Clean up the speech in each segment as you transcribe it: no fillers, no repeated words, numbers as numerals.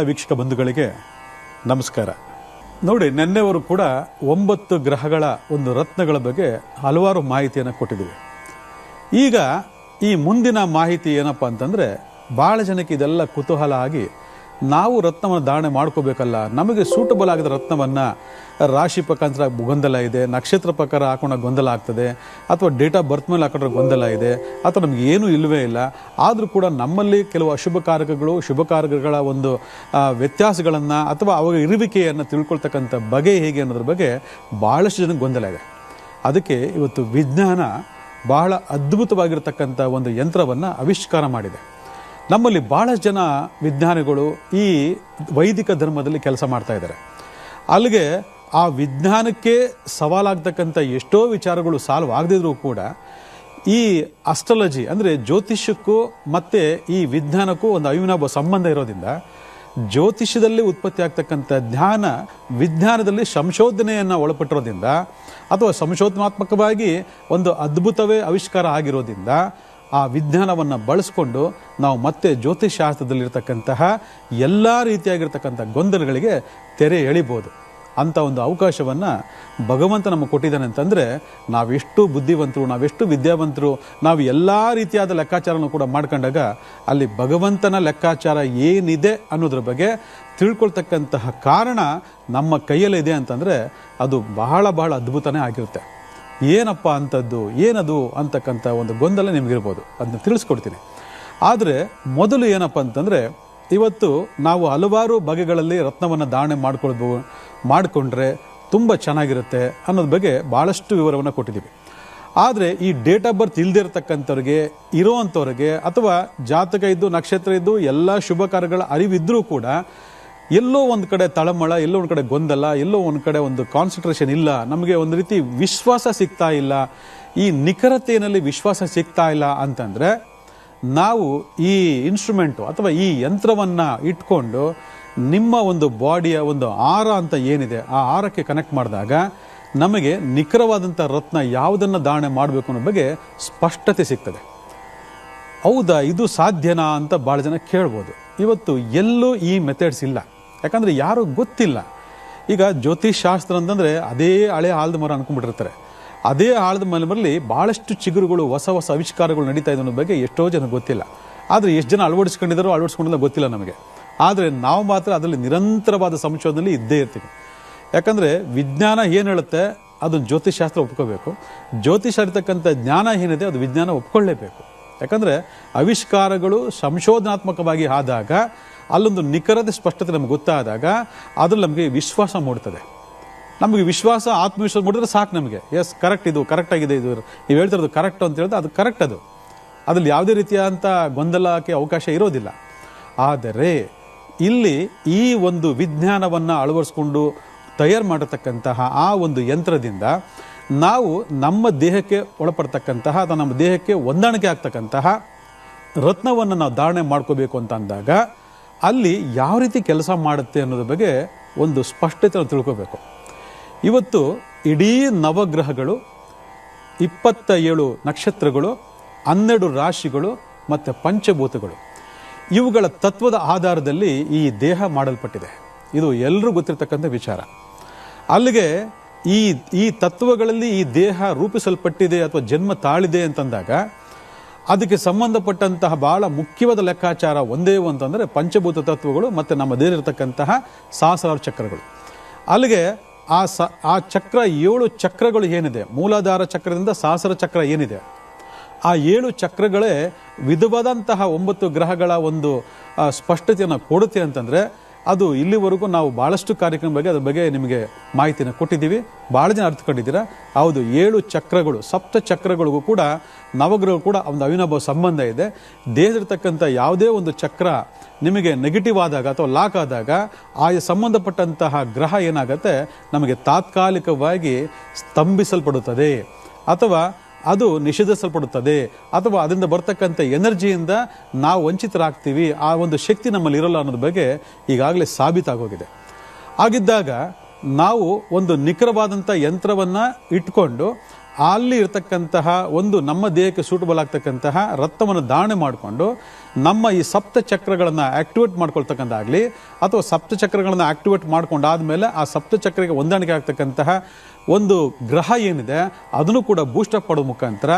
ವೀಕ್ಷಕ ಬಂಧುಗಳಿಗೆ ನಮಸ್ಕಾರ. ನೋಡಿ, ನಿನ್ನೆವರು ಕೂಡ 9 ಗ್ರಹಗಳ ಒಂದು ರತ್ನಗಳ ಬಗ್ಗೆ ಹಲವಾರು ಮಾಹಿತಿಯನ್ನು ಕೊಟ್ಟಿದ್ದೀವಿ. ಈಗ ಈ ಮುಂದಿನ ಮಾಹಿತಿ ಏನಪ್ಪ ಅಂತಂದರೆ, ಭಾಳ ಜನಕ್ಕೆ ಇದೆಲ್ಲ ಕುತೂಹಲ ಆಗಿ ನಾವು ರತ್ನವನ್ನು ಧಾರಣೆ ಮಾಡ್ಕೋಬೇಕಲ್ಲ, ನಮಗೆ ಸೂಟಬಲ್ ಆಗಿದ ರತ್ನವನ್ನು ರಾಶಿ ಪ್ರಕಾರ ಗೊಂದಲ ಇದೆ, ನಕ್ಷತ್ರ ಪ್ರಕಾರ ಹಾಕೊಂಡ ಗೊಂದಲ ಆಗ್ತದೆ, ಅಥವಾ ಡೇಟ್ ಆಫ್ ಬರ್ತ್ ಮೇಲೆ ಹಾಕೊಂಡ್ರೆ ಗೊಂದಲ ಇದೆ, ಅಥವಾ ನಮಗೆ ಏನೂ ಇಲ್ಲವೇ ಇಲ್ಲ. ಆದರೂ ಕೂಡ ನಮ್ಮಲ್ಲಿ ಕೆಲವು ಅಶುಭಕಾರಕಗಳು ಶುಭಕಾರಕಗಳ ಒಂದು ವ್ಯತ್ಯಾಸಗಳನ್ನು ಅಥವಾ ಅವಾಗ ಇರುವಿಕೆಯನ್ನು ತಿಳ್ಕೊಳ್ತಕ್ಕಂಥ ಬಗೆ ಹೇಗೆ ಅನ್ನೋದ್ರ ಬಗ್ಗೆ ಭಾಳಷ್ಟು ಜನಕ್ಕೆ ಗೊಂದಲ ಇದೆ. ಅದಕ್ಕೆ ಇವತ್ತು ವಿಜ್ಞಾನ ಬಹಳ ಅದ್ಭುತವಾಗಿರ್ತಕ್ಕಂಥ ಒಂದು ಯಂತ್ರವನ್ನು ಆವಿಷ್ಕಾರ ಮಾಡಿದೆ. ನಮ್ಮಲ್ಲಿ ಭಾಳಷ್ಟು ಜನ ವಿಜ್ಞಾನಿಗಳು ಈ ವೈದಿಕ ಧರ್ಮದಲ್ಲಿ ಕೆಲಸ ಮಾಡ್ತಾ ಇದ್ದಾರೆ. ಅಲ್ಲಿಗೆ ಆ ವಿಜ್ಞಾನಕ್ಕೆ ಸವಾಲಾಗ್ತಕ್ಕಂಥ ಎಷ್ಟೋ ವಿಚಾರಗಳು ಸಾಲ್ವ್ ಆಗದಿದ್ರೂ ಕೂಡ ಈ ಅಸ್ಟ್ರಾಲಜಿ ಅಂದರೆ ಜ್ಯೋತಿಷ್ಯಕ್ಕೂ ಮತ್ತು ಈ ವಿಜ್ಞಾನಕ್ಕೂ ಒಂದು ಅವಿನಾಭಾವ ಸಂಬಂಧ ಇರೋದ್ರಿಂದ ಜ್ಯೋತಿಷ್ಯದಲ್ಲಿ ಉತ್ಪತ್ತಿ ಆಗ್ತಕ್ಕಂಥ ಜ್ಞಾನ ವಿಜ್ಞಾನದಲ್ಲಿ ಸಂಶೋಧನೆಯನ್ನು ಒಳಪಟ್ಟಿರೋದ್ರಿಂದ ಅಥವಾ ಸಂಶೋಧನಾತ್ಮಕವಾಗಿ ಒಂದು ಅದ್ಭುತವೇ ಆವಿಷ್ಕಾರ ಆಗಿರೋದ್ರಿಂದ ಆ ವಿಜ್ಞಾನವನ್ನು ಬಳಸ್ಕೊಂಡು ನಾವು ಮತ್ತೆ ಜ್ಯೋತಿಷಾಸ್ತ್ರದಲ್ಲಿರ್ತಕ್ಕಂತಹ ಎಲ್ಲ ರೀತಿಯಾಗಿರ್ತಕ್ಕಂಥ ಗೊಂದಲಗಳಿಗೆ ತೆರೆ ಎಳಿಬೋದು. ಅಂಥ ಒಂದು ಅವಕಾಶವನ್ನು ಭಗವಂತ ನಮಗೆ ಕೊಟ್ಟಿದ್ದಾನೆ ಅಂತಂದರೆ, ನಾವೆಷ್ಟು ಬುದ್ಧಿವಂತರು, ನಾವೆಷ್ಟು ವಿದ್ಯಾವಂತರು, ನಾವು ಎಲ್ಲ ರೀತಿಯಾದ ಲೆಕ್ಕಾಚಾರನೂ ಕೂಡ ಮಾಡ್ಕೊಂಡಾಗ ಅಲ್ಲಿ ಭಗವಂತನ ಲೆಕ್ಕಾಚಾರ ಏನಿದೆ ಅನ್ನೋದ್ರ ಬಗ್ಗೆ ತಿಳ್ಕೊಳ್ತಕ್ಕಂತಹ ಕಾರಣ ನಮ್ಮ ಕೈಯಲ್ಲಿದೆ ಅಂತಂದರೆ ಅದು ಬಹಳ ಬಹಳ ಅದ್ಭುತನೇ ಆಗಿರುತ್ತೆ. ಏನಪ್ಪ ಅಂಥದ್ದು, ಏನದು ಅಂತಕ್ಕಂಥ ಒಂದು ಗೊಂದಲ ನಿಮಗಿರ್ಬೋದು, ಅದನ್ನ ತಿಳಿಸ್ಕೊಡ್ತೀನಿ. ಆದರೆ ಮೊದಲು ಏನಪ್ಪ ಅಂತಂದರೆ, ಇವತ್ತು ನಾವು ಹಲವಾರು ಬಗೆಗಳಲ್ಲಿ ರತ್ನವನ್ನು ಧಾರಣೆ ಮಾಡಿಕೊಂಡ್ರೆ ತುಂಬ ಚೆನ್ನಾಗಿರುತ್ತೆ ಅನ್ನೋದ್ರ ಬಗ್ಗೆ ಭಾಳಷ್ಟು ವಿವರವನ್ನು ಕೊಟ್ಟಿದ್ದೀವಿ. ಆದರೆ ಈ ಡೇಟ್ ಆಫ್ ಬರ್ತ್ ಇಲ್ಲದೆ ಇರತಕ್ಕಂಥವ್ರಿಗೆ, ಇರೋವಂಥವ್ರಿಗೆ, ಅಥವಾ ಜಾತಕ ಇದ್ದು ನಕ್ಷತ್ರ ಇದ್ದು ಎಲ್ಲ ಶುಭ ಕಾರ್ಯಗಳ ಅರಿವಿದ್ರೂ ಕೂಡ ಎಲ್ಲೋ ಒಂದು ಕಡೆ ತಳಮಳ, ಎಲ್ಲೋ ಒಂದು ಕಡೆ ಗೊಂದಲ, ಎಲ್ಲೋ ಒಂದು ಕಡೆ ಒಂದು ಕಾನ್ಸಂಟ್ರೇಷನ್ ಇಲ್ಲ, ನಮಗೆ ಒಂದು ರೀತಿ ವಿಶ್ವಾಸ ಸಿಗ್ತಾ ಇಲ್ಲ, ಈ ನಿಖರತೆಯಲ್ಲಿ ವಿಶ್ವಾಸ ಸಿಗ್ತಾ ಇಲ್ಲ ಅಂತಂದರೆ ನಾವು ಈ ಇನ್ಸ್ಟ್ರೂಮೆಂಟು ಅಥವಾ ಈ ಯಂತ್ರವನ್ನು ಇಟ್ಕೊಂಡು ನಿಮ್ಮ ಒಂದು ಬಾಡಿಯ ಒಂದು ಆರ ಅಂತ ಏನಿದೆ ಆ ಆರಕ್ಕೆ ಕನೆಕ್ಟ್ ಮಾಡಿದಾಗ ನಮಗೆ ನಿಖರವಾದಂಥ ರತ್ನ ಯಾವುದನ್ನು ಧಾರಣೆ ಮಾಡಬೇಕು ಅನ್ನೋ ಬಗ್ಗೆ ಸ್ಪಷ್ಟತೆ ಸಿಗ್ತದೆ. ಹೌದಾ, ಇದು ಸಾಧ್ಯನಾ ಅಂತ ಭಾಳ ಜನ ಕೇಳ್ಬೋದು. ಇವತ್ತು ಎಲ್ಲೂ ಈ ಮೆಥಡ್ಸ್ ಇಲ್ಲ, ಯಾಕಂದರೆ ಯಾರೂ ಗೊತ್ತಿಲ್ಲ. ಈಗ ಜ್ಯೋತಿಷ್ ಶಾಸ್ತ್ರ ಅಂತಂದರೆ ಅದೇ ಹಳೆ ಆಲದ ಮರ ಅನ್ಕೊಂಡ್ಬಿಟ್ಟಿರ್ತಾರೆ. ಅದೇ ಆಲದ ಮರದಲ್ಲಿ ಭಾಳಷ್ಟು ಚಿಗುರುಗಳು, ಹೊಸ ಹೊಸ ಆವಿಷ್ಕಾರಗಳು ನಡೀತಾ ಇದೆ ಅನ್ನೋ ಬಗ್ಗೆ ಎಷ್ಟೋ ಜನ ಗೊತ್ತಿಲ್ಲ. ಆದರೆ ಎಷ್ಟು ಜನ ಅಳವಡಿಸ್ಕೊಂಡಿಲ್ಲ ಗೊತ್ತಿಲ್ಲ ನಮಗೆ. ಆದರೆ ನಾವು ಮಾತ್ರ ಅದರಲ್ಲಿ ನಿರಂತರವಾದ ಸಂಶೋಧನೆಯಲ್ಲಿ ಇದ್ದೇ ಇರ್ತೀವಿ. ಯಾಕಂದರೆ ವಿಜ್ಞಾನ ಏನು ಹೇಳುತ್ತೆ ಅದನ್ನು ಜ್ಯೋತಿಷಾಸ್ತ್ರ ಒಪ್ಕೋಬೇಕು, ಜ್ಯೋತಿಷ ಇರ್ತಕ್ಕಂಥ ಜ್ಞಾನ ಏನಿದೆ ಅದು ವಿಜ್ಞಾನ ಒಪ್ಕೊಳ್ಳೇಬೇಕು. ಯಾಕಂದರೆ ಆವಿಷ್ಕಾರಗಳು ಸಂಶೋಧನಾತ್ಮಕವಾಗಿ ಆದಾಗ ಅಲ್ಲೊಂದು ನಿಖರತೆ ಸ್ಪಷ್ಟತೆ ನಮ್ಗೆ ಗೊತ್ತಾದಾಗ ಅದ್ರಲ್ಲಿ ನಮಗೆ ವಿಶ್ವಾಸ ಮೂಡ್ತದೆ. ನಮಗೆ ವಿಶ್ವಾಸ, ಆತ್ಮವಿಶ್ವಾಸ ಮೂಡಿದ್ರೆ ಸಾಕು ನಮಗೆ. ಎಸ್, ಕರೆಕ್ಟ್, ಇದು ಕರೆಕ್ಟಾಗಿದೆ, ಇದು ನೀವು ಹೇಳ್ತಿರೋದು ಕರೆಕ್ಟ್ ಅಂತ ಹೇಳಿದ್ರೆ ಅದು ಕರೆಕ್ಟ್. ಅದ್ರಲ್ಲಿ ಯಾವುದೇ ರೀತಿಯಾದಂಥ ಗೊಂದಲಕ್ಕೆ ಅವಕಾಶ ಇರೋದಿಲ್ಲ. ಆದರೆ ಇಲ್ಲಿ ಈ ಒಂದು ವಿಜ್ಞಾನವನ್ನು ಅಳವಡಿಸ್ಕೊಂಡು ತಯಾರು ಮಾಡಿರ್ತಕ್ಕಂತಹ ಆ ಒಂದು ಯಂತ್ರದಿಂದ ನಾವು ನಮ್ಮ ದೇಹಕ್ಕೆ ಒಳಪಡ್ತಕ್ಕಂತಹ ಅಥವಾ ನಮ್ಮ ದೇಹಕ್ಕೆ ಹೊಂದಾಣಿಕೆ ಆಗ್ತಕ್ಕಂತಹ ರತ್ನವನ್ನು ನಾವು ಧಾರಣೆ ಮಾಡ್ಕೋಬೇಕು ಅಂತ ಅಂದಾಗ ಅಲ್ಲಿ ಯಾವ ರೀತಿ ಕೆಲಸ ಮಾಡುತ್ತೆ ಅನ್ನೋದ್ರ ಬಗ್ಗೆ ಒಂದು ಸ್ಪಷ್ಟತೆ ತಿಳ್ಕೋಬೇಕು. ಇವತ್ತು ಇಡೀ ನವಗ್ರಹಗಳು, 27 ನಕ್ಷತ್ರಗಳು, 12 ರಾಶಿಗಳು ಮತ್ತು ಪಂಚಭೂತಗಳು, ಇವುಗಳ ತತ್ವದ ಆಧಾರದಲ್ಲಿ ಈ ದೇಹ ಮಾಡಲ್ಪಟ್ಟಿದೆ. ಇದು ಎಲ್ಲರೂ ಗೊತ್ತಿರ್ತಕ್ಕಂಥ ವಿಚಾರ. ಅಲ್ಲಿಗೆ ಈ ತತ್ವಗಳಲ್ಲಿ ಈ ದೇಹ ರೂಪಿಸಲ್ಪಟ್ಟಿದೆ ಅಥವಾ ಜನ್ಮ ತಾಳಿದೆ ಅಂತಂದಾಗ ಅದಕ್ಕೆ ಸಂಬಂಧಪಟ್ಟಂತಹ ಬಹಳ ಮುಖ್ಯವಾದ ಲೆಕ್ಕಾಚಾರ ಒಂದೇ ಅಂತಂದರೆ ಪಂಚಭೂತ ತತ್ವಗಳು ಮತ್ತು ನಮ್ಮ ದೇಹ ಇರತಕ್ಕಂತಹ ಸಹಸ್ರಾರು ಚಕ್ರಗಳು. ಅಲ್ಲಿಗೆ ಆ ಚಕ್ರ 7 ಚಕ್ರಗಳು ಏನಿದೆ, ಮೂಲಾಧಾರ ಚಕ್ರದಿಂದ ಸಹಸ್ರ ಚಕ್ರ ಏನಿದೆ, ಆ 7 ಚಕ್ರಗಳೇ ವಿಧವಾದಂತಹ 9 ಗ್ರಹಗಳ ಒಂದು ಸ್ಪಷ್ಟತೆಯನ್ನು ಕೊಡುತ್ತೆ ಅಂತಂದರೆ ಅದು ಇಲ್ಲಿವರೆಗೂ ನಾವು ಭಾಳಷ್ಟು ಕಾರ್ಯಕ್ರಮ ಬಗ್ಗೆ ಅದ್ರ ಬಗ್ಗೆ ನಿಮಗೆ ಮಾಹಿತಿನ ಕೊಟ್ಟಿದ್ದೀವಿ. ಭಾಳ ಜನ ಅರ್ಥಕೊಂಡಿದ್ದೀರಾ. ಹೌದು, 7 ಚಕ್ರಗಳು, ಸಪ್ತ ಚಕ್ರಗಳಿಗೂ ಕೂಡ ನವಗ್ರಹಗಳು ಕೂಡ ಒಂದು ಅವಿನಾಭಾವ ಸಂಬಂಧ ಇದೆ. ದೇಹದಲ್ಲಿರ್ತಕ್ಕಂಥ ಯಾವುದೇ ಒಂದು ಚಕ್ರ ನಿಮಗೆ ನೆಗೆಟಿವ್ ಆದಾಗ ಅಥವಾ ಲಾಕ್ ಆದಾಗ ಆ ಸಂಬಂಧಪಟ್ಟಂತಹ ಗ್ರಹ ಏನಾಗುತ್ತೆ ನಮಗೆ ತಾತ್ಕಾಲಿಕವಾಗಿ ಸ್ತಂಭಿಸಲ್ಪಡುತ್ತದೆ ಅಥವಾ ಅದು ನಿಷೇಧಿಸಲ್ಪಡುತ್ತದೆ ಅಥವಾ ಅದರಿಂದ ಬರ್ತಕ್ಕಂಥ ಎನರ್ಜಿಯಿಂದ ನಾವು ವಂಚಿತರಾಗ್ತೀವಿ, ಆ ಒಂದು ಶಕ್ತಿ ನಮ್ಮಲ್ಲಿ ಇರೋಲ್ಲ ಅನ್ನೋದ್ರ ಬಗ್ಗೆ ಈಗಾಗಲೇ ಸಾಬೀತಾಗೋಗಿದೆ. ಆಗಿದ್ದಾಗ ನಾವು ಒಂದು ನಿಖರವಾದಂಥ ಯಂತ್ರವನ್ನು ಇಟ್ಕೊಂಡು ಅಲ್ಲಿ ಇರ್ತಕ್ಕಂತಹ ಒಂದು ನಮ್ಮ ದೇಹಕ್ಕೆ ಸೂಟಬಲ್ ಆಗ್ತಕ್ಕಂತಹ ರಕ್ತವನ್ನು ಧಾರಣೆ ಮಾಡಿಕೊಂಡು ನಮ್ಮ ಈ ಸಪ್ತ ಚಕ್ರಗಳನ್ನು ಆಕ್ಟಿವೇಟ್ ಮಾಡ್ಕೊಳ್ತಕ್ಕಂಥಾಗಲಿ ಅಥವಾ ಸಪ್ತ ಚಕ್ರಗಳನ್ನು ಆಕ್ಟಿವೇಟ್ ಮಾಡ್ಕೊಂಡಾದ್ಮೇಲೆ ಆ ಸಪ್ತ ಚಕ್ರಕ್ಕೆ ಹೊಂದಾಣಿಕೆ ಆಗ್ತಕ್ಕಂತಹ ಒಂದು ಗ್ರಹ ಏನಿದೆ ಅದನ್ನು ಕೂಡ ಬೂಸ್ಟಪ್ ಮಾಡೋ ಮುಖಾಂತರ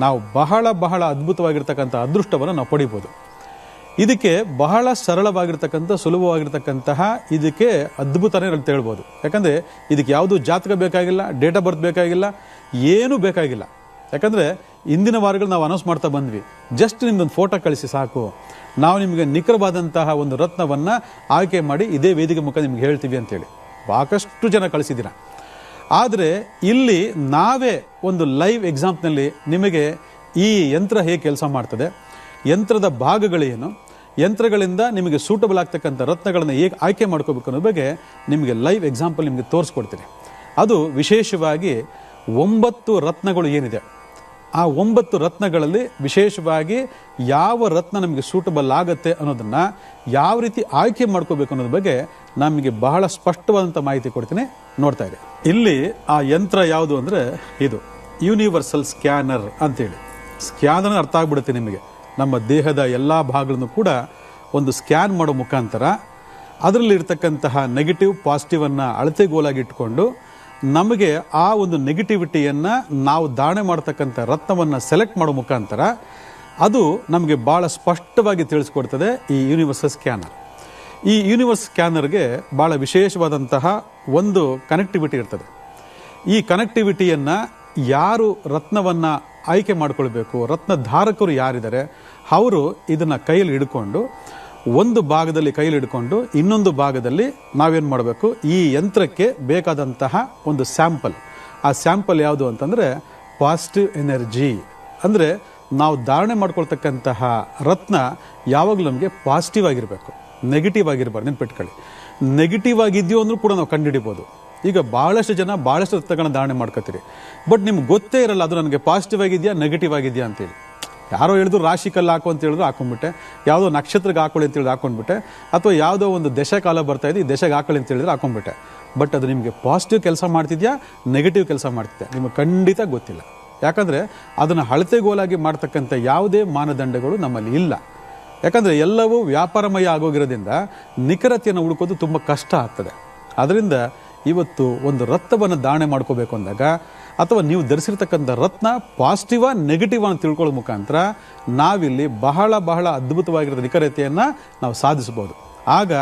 ನಾವು ಬಹಳ ಬಹಳ ಅದ್ಭುತವಾಗಿರ್ತಕ್ಕಂಥ ಅದೃಷ್ಟವನ್ನು ನಾವು ಪಡಿಬೋದು. ಇದಕ್ಕೆ ಬಹಳ ಸರಳವಾಗಿರ್ತಕ್ಕಂಥ ಸುಲಭವಾಗಿರ್ತಕ್ಕಂತಹ ಇದಕ್ಕೆ ಅದ್ಭುತನೇ ಅಂತ ಹೇಳ್ಬೋದು. ಯಾಕಂದರೆ ಇದಕ್ಕೆ ಯಾವುದು ಜಾತಕ ಬೇಕಾಗಿಲ್ಲ, ಡೇಟ್ ಆಫ್ ಬರ್ತ್ ಬೇಕಾಗಿಲ್ಲ, ಏನೂ ಬೇಕಾಗಿಲ್ಲ. ಯಾಕಂದರೆ ಇಂದಿನ ವಾರಗಳು ನಾವು ಅನೌನ್ಸ್ ಮಾಡ್ತಾ ಬಂದ್ವಿ, ಜಸ್ಟ್ ನಿಮ್ದೊಂದು ಫೋಟೋ ಕಳಿಸಿ ಸಾಕು, ನಾವು ನಿಮಗೆ ನಿಖರವಾದಂತಹ ಒಂದು ರತ್ನವನ್ನು ಆಯ್ಕೆ ಮಾಡಿ ಇದೇ ವೇದಿಕೆ ಮುಖ ನಿಮ್ಗೆ ಹೇಳ್ತೀವಿ ಅಂತೇಳಿ ಸಾಕಷ್ಟು ಜನ ಕಳಿಸಿದ್ದೀರ. ಆದರೆ ಇಲ್ಲಿ ನಾವೇ ಒಂದು ಲೈವ್ ಎಕ್ಸಾಂಪಲ್ನಲ್ಲಿ ನಿಮಗೆ ಈ ಯಂತ್ರ ಹೇಗೆ ಕೆಲಸ ಮಾಡ್ತದೆ, ಯಂತ್ರದ ಭಾಗಗಳೇನು, ಯಂತ್ರಗಳಿಂದ ನಿಮಗೆ ಸೂಟಬಲ್ ಆಗ್ತಕ್ಕಂಥ ರತ್ನಗಳನ್ನು ಹೇಗೆ ಆಯ್ಕೆ ಮಾಡ್ಕೋಬೇಕು ಅನ್ನೋ ಬಗ್ಗೆ ನಿಮಗೆ ಲೈವ್ ಎಕ್ಸಾಂಪಲ್ ನಿಮಗೆ ತೋರಿಸ್ಕೊಡ್ತೀನಿ. ಅದು ವಿಶೇಷವಾಗಿ 9 ರತ್ನಗಳು ಏನಿದೆ, ಆ 9 ರತ್ನಗಳಲ್ಲಿ ವಿಶೇಷವಾಗಿ ಯಾವ ರತ್ನ ನಮಗೆ ಸೂಟಬಲ್ ಆಗುತ್ತೆ ಅನ್ನೋದನ್ನು ಯಾವ ರೀತಿ ಆಯ್ಕೆ ಮಾಡ್ಕೋಬೇಕು ಅನ್ನೋದ್ರ ಬಗ್ಗೆ ನಮಗೆ ಬಹಳ ಸ್ಪಷ್ಟವಾದಂಥ ಮಾಹಿತಿ ಕೊಡ್ತೀನಿ, ನೋಡ್ತಾ ಇದೆ. ಇಲ್ಲಿ ಆ ಯಂತ್ರ ಯಾವುದು ಅಂದರೆ ಇದು ಯೂನಿವರ್ಸಲ್ ಸ್ಕ್ಯಾನರ್ ಅಂತೇಳಿ. ಸ್ಕ್ಯಾನರ್ ಅರ್ಥ ಆಗ್ಬಿಡುತ್ತೆ ನಿಮಗೆ. ನಮ್ಮ ದೇಹದ ಎಲ್ಲ ಭಾಗಗಳನ್ನು ಕೂಡ ಒಂದು ಸ್ಕ್ಯಾನ್ ಮಾಡೋ ಮುಖಾಂತರ ಅದರಲ್ಲಿರ್ತಕ್ಕಂತಹ ನೆಗೆಟಿವ್ ಪಾಸಿಟಿವನ್ನು ಅಳತೆಗೋಲಾಗಿ ಇಟ್ಕೊಂಡು ನಮಗೆ ಆ ಒಂದು ನೆಗೆಟಿವಿಟಿಯನ್ನು ನಾವು ಧಾರಣೆ ಮಾಡ್ತಕ್ಕಂಥ ರತ್ನವನ್ನು ಸೆಲೆಕ್ಟ್ ಮಾಡೋ ಮುಖಾಂತರ ಅದು ನಮಗೆ ಭಾಳ ಸ್ಪಷ್ಟವಾಗಿ ತಿಳಿಸ್ಕೊಡ್ತದೆ ಈ ಯೂನಿವರ್ಸಲ್ ಸ್ಕ್ಯಾನರ್. ಈ ಯೂನಿವರ್ಸ್ ಸ್ಕ್ಯಾನರ್ಗೆ ಭಾಳ ವಿಶೇಷವಾದಂತಹ ಒಂದು ಕನೆಕ್ಟಿವಿಟಿ ಇರ್ತದೆ. ಈ ಕನೆಕ್ಟಿವಿಟಿಯನ್ನು ಯಾರು ರತ್ನವನ್ನು ಆಯ್ಕೆ ಮಾಡ್ಕೊಳ್ಬೇಕು, ರತ್ನಧಾರಕರು ಯಾರಿದ್ದಾರೆ ಅವರು ಇದನ್ನು ಕೈಯಲ್ಲಿ ಹಿಡ್ಕೊಂಡು ಒಂದು ಭಾಗದಲ್ಲಿ ಕೈಯಲ್ಲಿ ಹಿಡ್ಕೊಂಡು ಇನ್ನೊಂದು ಭಾಗದಲ್ಲಿ ನಾವೇನು ಮಾಡಬೇಕು, ಈ ಯಂತ್ರಕ್ಕೆ ಬೇಕಾದಂತಹ ಒಂದು ಸ್ಯಾಂಪಲ್. ಆ ಸ್ಯಾಂಪಲ್ ಯಾವುದು ಅಂತಂದರೆ ಪಾಸಿಟಿವ್ ಎನರ್ಜಿ. ಅಂದರೆ ನಾವು ಧಾರಣೆ ಮಾಡ್ಕೊಳ್ತಕ್ಕಂತಹ ರತ್ನ ಯಾವಾಗಲೂ ನಮಗೆ ಪಾಸಿಟಿವ್ ಆಗಿರಬೇಕು, ನೆಗೆಟಿವ್ ಆಗಿರಬಾರ್ದು. ನೆನ್ಪಿಟ್ಕೊಳ್ಳಿ, ನೆಗೆಟಿವ್ ಆಗಿದೆಯೋ ಅಂದ್ರೂ ಕೂಡ ನಾವು ಕಂಡುಹಿಡಿಬೋದು. ಈಗ ಭಾಳಷ್ಟು ಜನ ಭಾಳಷ್ಟು ರತ್ನಗಳನ್ನ ಧಾರಣೆ ಮಾಡ್ಕೋತೀರಿ, ಬಟ್ ನಿಮ್ಗೆ ಗೊತ್ತೇ ಇರಲ್ಲ ಅದು ನನಗೆ ಪಾಸಿಟಿವ್ ಆಗಿದೆಯಾ ನೆಗೆಟಿವ್ ಆಗಿದೆಯಾ ಅಂತೇಳಿ. ಯಾರೋ ಹೇಳಿದ್ರು ರಾಶಿ ಕಲ್ಲು ಹಾಕು ಅಂತ ಹೇಳಿದ್ರು ಹಾಕೊಂಡ್ಬಿಟ್ಟೆ, ಯಾವುದೋ ನಕ್ಷತ್ರಕ್ಕೆ ಹಾಕೊಳ್ಳಿ ಅಂತ ಹೇಳಿದ್ರೆ ಹಾಕೊಂಡ್ಬಿಟ್ಟೆ, ಅಥವಾ ಯಾವುದೋ ಒಂದು ದಶಕಾಲ ಬರ್ತಾ ಇದೆ ಈ ದಶಗೆ ಹಾಕೊಳ್ಳಿ ಅಂತ ಹೇಳಿದ್ರೆ ಹಾಕೊಂಡ್ಬಿಟ್ಟೆ. ಬಟ್ ಅದು ನಿಮಗೆ ಪಾಸಿಟಿವ್ ಕೆಲಸ ಮಾಡ್ತಿದ್ಯಾ ನೆಗೆಟಿವ್ ಕೆಲಸ ಮಾಡ್ತಿದ್ಯಾ ನಿಮಗೆ ಖಂಡಿತ ಗೊತ್ತಿಲ್ಲ. ಯಾಕಂದರೆ ಅದನ್ನು ಅಳತೆಗೋಲಾಗಿ ಮಾಡ್ತಕ್ಕಂಥ ಯಾವುದೇ ಮಾನದಂಡಗಳು ನಮ್ಮಲ್ಲಿ ಇಲ್ಲ. ಯಾಕಂದರೆ ಎಲ್ಲವೂ ವ್ಯಾಪಾರಮಯ ಆಗೋಗಿರೋದ್ರಿಂದ ನಿಖರತೆಯನ್ನು ಹುಡುಕೋದು ತುಂಬ ಕಷ್ಟ ಆಗ್ತದೆ. ಅದರಿಂದ ಇವತ್ತು ಒಂದು ರತ್ನವನ್ನು ಧಾರಣೆ ಮಾಡ್ಕೋಬೇಕು ಅಂದಾಗ ಅಥವಾ ನೀವು ಧರಿಸಿರ್ತಕ್ಕಂಥ ರತ್ನ ಪಾಸಿಟಿವ ನೆಗೆಟಿವ್ ಅಂತ ತಿಳ್ಕೊಳ್ಳೋ ಮುಖಾಂತರ ನಾವಿಲ್ಲಿ ಬಹಳ ಬಹಳ ಅದ್ಭುತವಾಗಿರೋ ನಿಖರತೆಯನ್ನು ನಾವು ಸಾಧಿಸಬಹುದು. ಆಗ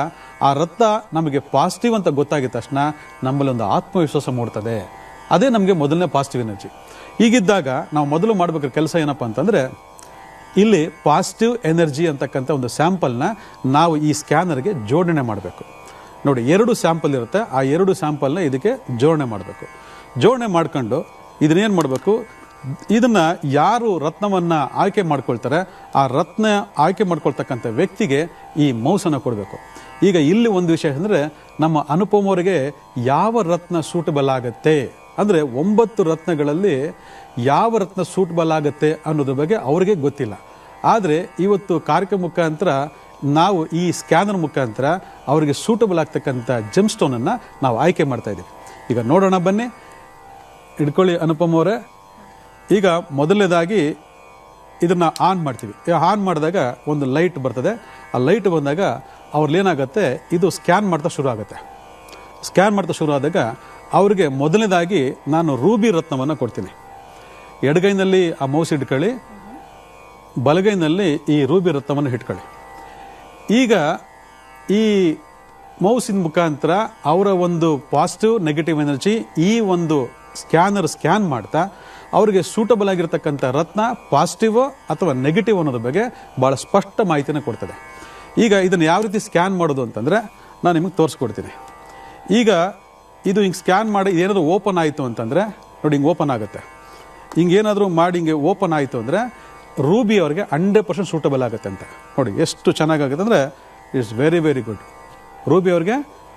ಆ ರತ್ನ ನಮಗೆ ಪಾಸಿಟಿವ್ ಅಂತ ಗೊತ್ತಾಗಿದ ತಕ್ಷಣ ನಮ್ಮಲ್ಲಿ ಒಂದು ಆತ್ಮವಿಶ್ವಾಸ ಮೂಡ್ತದೆ. ಅದೇ ನಮಗೆ ಮೊದಲನೇ ಪಾಸಿಟಿವ್ ಎನರ್ಜಿ. ಹೀಗಿದ್ದಾಗ ನಾವು ಮೊದಲು ಮಾಡಬೇಕಾದ ಕೆಲಸ ಏನಪ್ಪ ಅಂತಂದರೆ, ಇಲ್ಲಿ ಪಾಸಿಟಿವ್ ಎನರ್ಜಿ ಅಂತಕ್ಕಂಥ ಒಂದು ಸ್ಯಾಂಪಲ್ನ ನಾವು ಈ ಸ್ಕ್ಯಾನರ್ಗೆ ಜೋಡಣೆ ಮಾಡಬೇಕು. ನೋಡಿ, 2 ಸ್ಯಾಂಪಲ್ ಇರುತ್ತೆ, ಆ 2 ಸ್ಯಾಂಪಲ್ನ ಇದಕ್ಕೆ ಜೋಡಣೆ ಮಾಡಬೇಕು. ಜೋಡಣೆ ಮಾಡ್ಕೊಂಡು ಇದನ್ನೇನು ಮಾಡಬೇಕು, ಇದನ್ನು ಯಾರು ರತ್ನವನ್ನು ಆಯ್ಕೆ ಮಾಡ್ಕೊಳ್ತಾರೆ ಆ ರತ್ನ ಆಯ್ಕೆ ಮಾಡ್ಕೊಳ್ತಕ್ಕಂಥ ವ್ಯಕ್ತಿಗೆ ಈ ಮೌಸನ್ನು ಕೊಡಬೇಕು. ಈಗ ಇಲ್ಲಿ ಒಂದು ವಿಷಯ ಅಂದರೆ, ನಮ್ಮ ಅನುಪಮ್ ಅವರಿಗೆ ಯಾವ ರತ್ನ ಸೂಟಬಲ್ ಆಗುತ್ತೆ ಅಂದರೆ 9 ರತ್ನಗಳಲ್ಲಿ ಯಾವ ರತ್ನ ಸೂಟಬಲ್ ಆಗುತ್ತೆ ಅನ್ನೋದ್ರ ಬಗ್ಗೆ ಅವರಿಗೆ ಗೊತ್ತಿಲ್ಲ. ಆದರೆ ಇವತ್ತು ಕಾರ್ಯಕ್ರಮ ಮುಖಾಂತರ ನಾವು ಈ ಸ್ಕ್ಯಾನರ್ ಮುಖಾಂತರ ಅವರಿಗೆ ಸೂಟಬಲ್ ಆಗ್ತಕ್ಕಂಥ ಜೆಮ್ ಸ್ಟೋನನ್ನು ನಾವು ಆಯ್ಕೆ ಮಾಡ್ತಾ ಇದ್ದೀವಿ. ಈಗ ನೋಡೋಣ ಬನ್ನಿ, ಹಿಡ್ಕೊಳ್ಳಿ ಅನುಪಮ್ ಅವರೇ. ಈಗ ಮೊದಲನೇದಾಗಿ ಇದನ್ನು ಆನ್ ಮಾಡ್ತೀವಿ. ಆನ್ ಮಾಡಿದಾಗ ಒಂದು ಲೈಟ್ ಬರ್ತದೆ. ಆ ಲೈಟ್ ಬಂದಾಗ ಅವ್ರಲ್ಲೇನಾಗುತ್ತೆ, ಇದು ಸ್ಕ್ಯಾನ್ ಮಾಡ್ತಾ ಶುರು ಆಗುತ್ತೆ. ಸ್ಕ್ಯಾನ್ ಮಾಡ್ತಾ ಶುರು ಆದಾಗ ಅವ್ರಿಗೆ ಮೊದಲನೇದಾಗಿ ನಾನು ರೂಬಿ ರತ್ನವನ್ನು ಕೊಡ್ತೀನಿ. ಎಡಗೈನಲ್ಲಿ ಆ ಮೌಸ್ ಇಟ್ಕೊಳ್ಳಿ, ಬಲಗೈನಲ್ಲಿ ಈ ರೂಬಿ ರತ್ನವನ್ನು ಇಟ್ಕೊಳ್ಳಿ. ಈಗ ಈ ಮೌಸಿನ ಮುಖಾಂತರ ಅವರ ಒಂದು ಪಾಸಿಟಿವ್ ನೆಗೆಟಿವ್ ಎನರ್ಜಿ ಈ ಒಂದು ಸ್ಕ್ಯಾನರ್ ಸ್ಕ್ಯಾನ್ ಮಾಡ್ತಾ ಅವರಿಗೆ ಸೂಟಬಲ್ ಆಗಿರ್ತಕ್ಕಂಥ ರತ್ನ ಪಾಸಿಟಿವ್ ಅಥವಾ ನೆಗೆಟಿವ್ ಅನ್ನೋದ್ರ ಬಗ್ಗೆ ಭಾಳ ಸ್ಪಷ್ಟ ಮಾಹಿತಿನ ಕೊಡ್ತದೆ. ಈಗ ಇದನ್ನು ಯಾವ ರೀತಿ ಸ್ಕ್ಯಾನ್ ಮಾಡೋದು ಅಂತಂದರೆ ನಾನು ನಿಮಗೆ ತೋರಿಸ್ಕೊಡ್ತೀನಿ. ಈಗ ಇದು ಹಿಂಗೆ ಸ್ಕ್ಯಾನ್ ಮಾಡಿ ಏನಾದರೂ ಓಪನ್ ಆಯಿತು ಅಂತಂದರೆ ನೋಡಿ, ಹಿಂಗೆ ಓಪನ್ ಆಗುತ್ತೆ. ಹಿಂಗೇನಾದರೂ ಮಾಡಿ ಹಿಂಗೆ ಓಪನ್ ಆಯಿತು ಅಂದರೆ ರೂಬಿ ಅವ್ರಿಗೆ 100% ಸೂಟಬಲ್ ಆಗುತ್ತೆ ಅಂತ. ನೋಡಿ ಎಷ್ಟು ಚೆನ್ನಾಗಾಗುತ್ತೆ ಅಂದರೆ it's very very good. Ruby ಅವ್ರಿಗೆ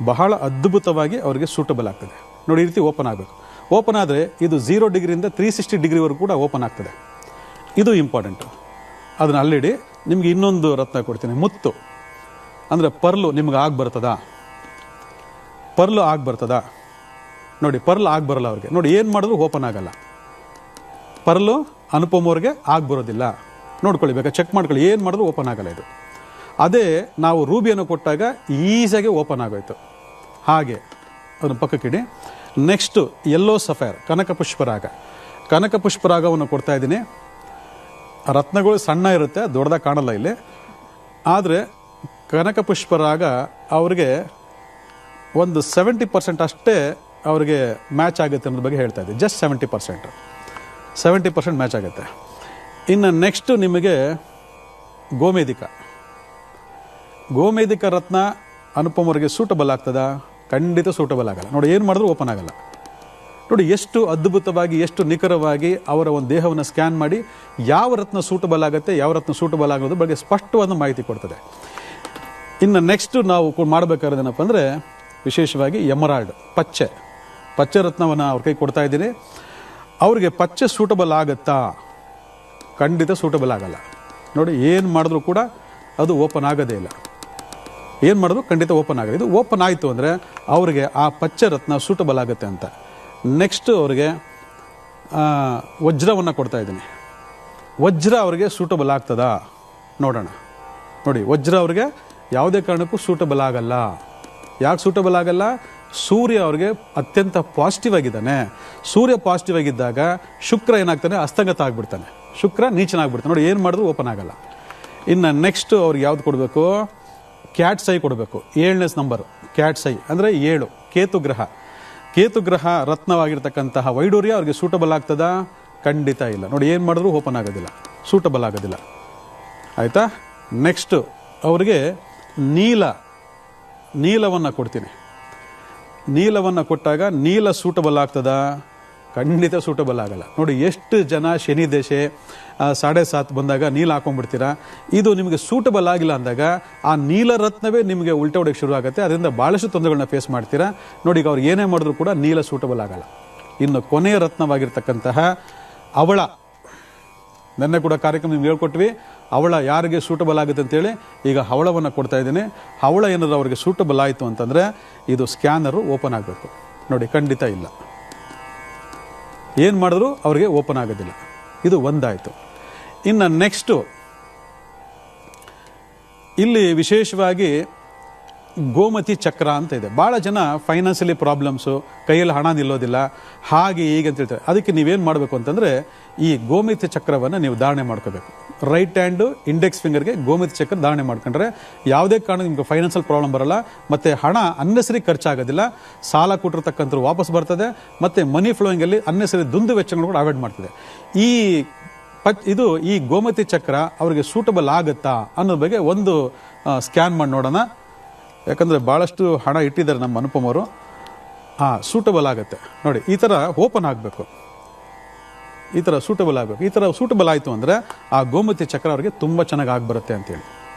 ಬಹಳ ಅದ್ಭುತವಾಗಿ ಅವರಿಗೆ ಸೂಟಬಲ್ ಆಗ್ತದೆ. ನೋಡಿ, ಈ ರೀತಿ ಓಪನ್ ಆಗಬೇಕು. ಓಪನ್ ಆದರೆ ಇದು 0 ಡಿಗ್ರಿಯಿಂದ 360 ಡಿಗ್ರಿವರೆಗೂ ಕೂಡ ಓಪನ್ ಆಗ್ತದೆ. ಇದು ಇಂಪಾರ್ಟೆಂಟು. ಅದನ್ನು ಅಲ್ಲಿಡಿ. ನಿಮಗೆ ಇನ್ನೊಂದು ರತ್ನ ಕೊಡ್ತೀನಿ, ಮುತ್ತು ಅಂದರೆ ಪರ್ಲು. ನಿಮ್ಗೆ ಬರ್ತದಾ? ಪರ್ಲು ಬರ್ತದಾ? ನೋಡಿ, ಪರ್ಲ್ ಬರಲ್ಲ ಅವ್ರಿಗೆ. ನೋಡಿ, ಏನು ಮಾಡಿದ್ರು ಓಪನ್ ಆಗಲ್ಲ. ಪರ್ಲು ಅನುಪಮ್ ಅವ್ರಿಗೆ ಬರೋದಿಲ್ಲ. ನೋಡ್ಕೊಳ್ಳಿ, ಬೇಕಾ ಚೆಕ್ ಮಾಡ್ಕೊಳ್ಳಿ, ಏನು ಮಾಡಿದ್ರು ಓಪನ್ ಆಗಲ್ಲ ಇದು. ಅದೇ ನಾವು ರೂಬಿಯನ್ನು ಕೊಟ್ಟಾಗ ಈಸಿಯಾಗಿ ಓಪನ್ ಆಗೋಯ್ತು. ಹಾಗೆ ಅದನ್ನು ಪಕ್ಕಕ್ಕಿಡಿ. ನೆಕ್ಸ್ಟು ಯೆಲ್ಲೋ ಸಫೈರ್, ಕನಕ ಪುಷ್ಪರಾಗ. ಕನಕ ಪುಷ್ಪರಾಗವನ್ನು ಕೊಡ್ತಾ ಇದ್ದೀನಿ. ರತ್ನಗಳು ಸಣ್ಣ ಇರುತ್ತೆ, ದೊಡ್ಡದಾಗಿ ಕಾಣಲ್ಲ ಇಲ್ಲಿ. ಆದರೆ ಕನಕ ಪುಷ್ಪರಾಗ ಅವ್ರಿಗೆ ಒಂದು 70% ಅಷ್ಟೇ ಅವ್ರಿಗೆ ಮ್ಯಾಚ್ ಆಗುತ್ತೆ ಅನ್ನೋದ್ರ ಬಗ್ಗೆ ಹೇಳ್ತಾ ಇದ್ದೆ. ಜಸ್ಟ್ 70% ಮ್ಯಾಚ್ ಆಗುತ್ತೆ. ಇನ್ನು ನೆಕ್ಸ್ಟು ನಿಮಗೆ ಗೋಮೇಧಿಕ. ಗೋಮೇಧಿಕ ರತ್ನ ಅನುಪಮವ್ರಿಗೆ ಸೂಟಬಲ್ ಆಗ್ತದಾ? ಖಂಡಿತ ಸೂಟಬಲ್ ಆಗಲ್ಲ. ನೋಡಿ, ಏನು ಮಾಡಿದ್ರು ಓಪನ್ ಆಗಲ್ಲ. ನೋಡಿ ಎಷ್ಟು ಅದ್ಭುತವಾಗಿ, ಎಷ್ಟು ನಿಖರವಾಗಿ ಅವರ ಒಂದು ದೇಹವನ್ನು ಸ್ಕ್ಯಾನ್ ಮಾಡಿ ಯಾವ ರತ್ನ ಸೂಟಬಲ್ ಆಗುತ್ತೆ, ಯಾವ ರತ್ನ ಸೂಟಬಲ್ ಆಗೋದ್ರ ಬಗ್ಗೆ ಸ್ಪಷ್ಟವಾದ ಮಾಹಿತಿ ಕೊಡ್ತದೆ. ಇನ್ನು ನೆಕ್ಸ್ಟು ನಾವು ಮಾಡಬೇಕಾದ್ರೇನಪ್ಪ ಅಂದರೆ ವಿಶೇಷವಾಗಿ ಎಮರಾಲ್ಡ್, ಪಚ್ಚೆ ರತ್ನವನ್ನು ಅವ್ರ ಕೈ ಕೊಡ್ತಾ ಇದ್ದೀನಿ. ಅವ್ರಿಗೆ ಪಚ್ಚೆ ಸೂಟಬಲ್ ಆಗುತ್ತಾ? ಖಂಡಿತ ಸೂಟಬಲ್ ಆಗಲ್ಲ. ನೋಡಿ, ಏನು ಮಾಡಿದ್ರು ಕೂಡ ಅದು ಓಪನ್ ಆಗೋದೇ ಇಲ್ಲ. ಏನು ಮಾಡಿದ್ರು ಖಂಡಿತ ಓಪನ್ ಆಗೋದು. ಇದು ಓಪನ್ ಆಯಿತು ಅಂದರೆ ಅವ್ರಿಗೆ ಆ ಪಚ್ಚೆ ರತ್ನ ಸೂಟಬಲ್ ಆಗುತ್ತೆ ಅಂತ. ನೆಕ್ಸ್ಟು ಅವ್ರಿಗೆ ವಜ್ರವನ್ನು ಕೊಡ್ತಾ ಇದ್ದೀನಿ. ವಜ್ರ ಅವ್ರಿಗೆ ಸೂಟಬಲ್ ಆಗ್ತದಾ ನೋಡೋಣ. ನೋಡಿ, ವಜ್ರ ಅವ್ರಿಗೆ ಯಾವುದೇ ಕಾರಣಕ್ಕೂ ಸೂಟಬಲ್ ಆಗಲ್ಲ. ಯಾಕೆ ಸೂಟಬಲ್ ಆಗಲ್ಲ? ಸೂರ್ಯ ಅವ್ರಿಗೆ ಅತ್ಯಂತ ಪಾಸಿಟಿವ್ ಆಗಿದ್ದಾನೆ. ಸೂರ್ಯ ಪಾಸಿಟಿವ್ ಆಗಿದ್ದಾಗ ಶುಕ್ರ ಏನಾಗ್ತಾನೆ? ಅಸ್ತಂಗತ ಆಗಿಬಿಡ್ತಾನೆ, ಶುಕ್ರ ನೀಚನಾಗ್ಬಿಡ್ತಾನೆ. ನೋಡಿ, ಏನು ಮಾಡಿದ್ರು ಓಪನ್ ಆಗಲ್ಲ. ಇನ್ನು ನೆಕ್ಸ್ಟು ಅವ್ರಿಗೆ ಯಾವ್ದು ಕೊಡಬೇಕು? ಕ್ಯಾಟ್ಸ್ ಐ ಕೊಡಬೇಕು. 7ನೇ ನಂಬರ್ ಕ್ಯಾಟ್ಸ್ ಐ ಅಂದರೆ 7, ಕೇತುಗ್ರಹ ರತ್ನವಾಗಿರ್ತಕ್ಕಂತಹ ವೈಡೂರ್ಯ ಅವ್ರಿಗೆ ಸೂಟಬಲ್ ಆಗ್ತದಾ? ಖಂಡಿತ ಇಲ್ಲ. ನೋಡಿ, ಏನು ಮಾಡಿದ್ರು ಓಪನ್ ಆಗೋದಿಲ್ಲ, ಸೂಟಬಲ್ ಆಗೋದಿಲ್ಲ. ಆಯಿತಾ? ನೆಕ್ಸ್ಟು ಅವ್ರಿಗೆ ನೀಲವನ್ನು ಕೊಡ್ತೀನಿ. ನೀಲವನ್ನು ಕೊಟ್ಟಾಗ ನೀಲ ಸೂಟಬಲ್ ಆಗ್ತದಾ? ಖಂಡಿತ ಸೂಟಬಲ್ ಆಗಲ್ಲ. ನೋಡಿ, ಎಷ್ಟು ಜನ ಶನಿ ದಶೆ 7.5 ಬಂದಾಗ ನೀಲ ಹಾಕೊಂಡ್ಬಿಡ್ತೀರಾ. ಇದು ನಿಮಗೆ ಸೂಟಬಲ್ ಆಗಿಲ್ಲ ಅಂದಾಗ ಆ ನೀಲ ರತ್ನವೇ ನಿಮಗೆ ಉಲ್ಟಾ ಹೊಡೆಯಕ್ಕೆ ಶುರು ಆಗುತ್ತೆ. ಅದರಿಂದ ಭಾಳಷ್ಟು ತೊಂದರೆಗಳನ್ನ ಫೇಸ್ ಮಾಡ್ತೀರಾ. ನೋಡಿ, ಈಗ ಅವ್ರು ಏನೇ ಮಾಡಿದ್ರು ಕೂಡ ನೀಲ ಸೂಟಬಲ್ ಆಗಲ್ಲ. ಇನ್ನು ಕೊನೆಯ ರತ್ನವಾಗಿರ್ತಕ್ಕಂತಹ ಅವಳ, ನೆನ್ನೆ ಕೂಡ ಕಾರ್ಯಕ್ರಮ ನಿಮ್ಗೆ ಹೇಳ್ಕೊಟ್ವಿ. ಅವಳ ಯಾರಿಗೆ ಸೂಟಬಲ್ ಆಗುತ್ತೆ ಅಂತೇಳಿ ಈಗ ಹವಳವನ್ನು ಕೊಡ್ತಾ ಇದ್ದೀನಿ. ಹವಳ ಏನಾದರೂ ಅವ್ರಿಗೆ ಸೂಟಬಲ್ ಆಯಿತು ಅಂತಂದರೆ ಇದು ಸ್ಕ್ಯಾನರು ಓಪನ್ ಆಗಬೇಕು. ನೋಡಿ, ಖಂಡಿತ ಇಲ್ಲ. ಏನು ಮಾಡಿದ್ರು ಅವ್ರಿಗೆ ಓಪನ್ ಆಗೋದಿಲ್ಲ. ಇದು ಒಂದಾಯಿತು. ಇನ್ನು ನೆಕ್ಸ್ಟು ಇಲ್ಲಿ ವಿಶೇಷವಾಗಿ ಗೋಮತಿ ಚಕ್ರ ಅಂತ ಇದೆ. ಭಾಳ ಜನ ಫೈನಾನ್ಷಿಯಲಿ ಪ್ರಾಬ್ಲಮ್ಸು, ಕೈಯಲ್ಲಿ ಹಣ ನಿಲ್ಲೋದಿಲ್ಲ, ಹಾಗೆ ಹೀಗೆ ಅಂತ ಹೇಳ್ತಾರೆ. ಅದಕ್ಕೆ ನೀವೇನು ಮಾಡಬೇಕು ಅಂತಂದರೆ ಈ ಗೋಮತಿ ಚಕ್ರವನ್ನು ನೀವು ಧಾರಣೆ ಮಾಡ್ಕೋಬೇಕು. ರೈಟ್ ಹ್ಯಾಂಡು ಇಂಡೆಕ್ಸ್ ಫಿಂಗರ್ಗೆ ಗೋಮತಿ ಚಕ್ರ ಧಾರಣೆ ಮಾಡ್ಕೊಂಡ್ರೆ ಯಾವುದೇ ಕಾರಣ ನಿಮ್ಗೆ ಫೈನಾನ್ಷಿಯಲ್ ಪ್ರಾಬ್ಲಮ್ ಬರಲ್ಲ. ಮತ್ತು ಹಣ ಅನ್ನೆಸರಿ ಖರ್ಚಾಗೋದಿಲ್ಲ, ಸಾಲ ಕೊಟ್ಟಿರ್ತಕ್ಕಂಥವ್ರು ವಾಪಸ್ ಬರ್ತದೆ, ಮತ್ತು ಮನಿ ಫ್ಲೋಯಿಂಗಲ್ಲಿ ಅನ್ನೆಸರಿ ದುಂದು ವೆಚ್ಚಗಳು ಕೂಡ ಅವಾಯ್ಡ್ ಮಾಡ್ತದೆ. ಈ ಗೋಮತಿ ಚಕ್ರ ಅವರಿಗೆ ಸೂಟಬಲ್ ಆಗುತ್ತಾ ಅನ್ನೋದ್ರ ಬಗ್ಗೆ ಒಂದು ಸ್ಕ್ಯಾನ್ ಮಾಡಿ ನೋಡೋಣ. ಯಾಕಂದರೆ ಭಾಳಷ್ಟು ಹಣ ಇಟ್ಟಿದ್ದಾರೆ ನಮ್ಮ ಅನುಪಮವರು. ಸೂಟಬಲ್ ಆಗುತ್ತೆ. ನೋಡಿ, ಈ ಥರ ಓಪನ್ ಆಗಬೇಕು, ಈ ಥರ ಸೂಟಬಲ್ ಆಗಬೇಕು. ಈ ಥರ ಸೂಟಬಲ್ ಆಯಿತು ಅಂದರೆ ಆ ಗೋಮತಿ ಚಕ್ರ ಅವರಿಗೆ ತುಂಬ ಚೆನ್ನಾಗಿ ಆಗಿಬರುತ್ತೆ ಅಂತೇಳಿ.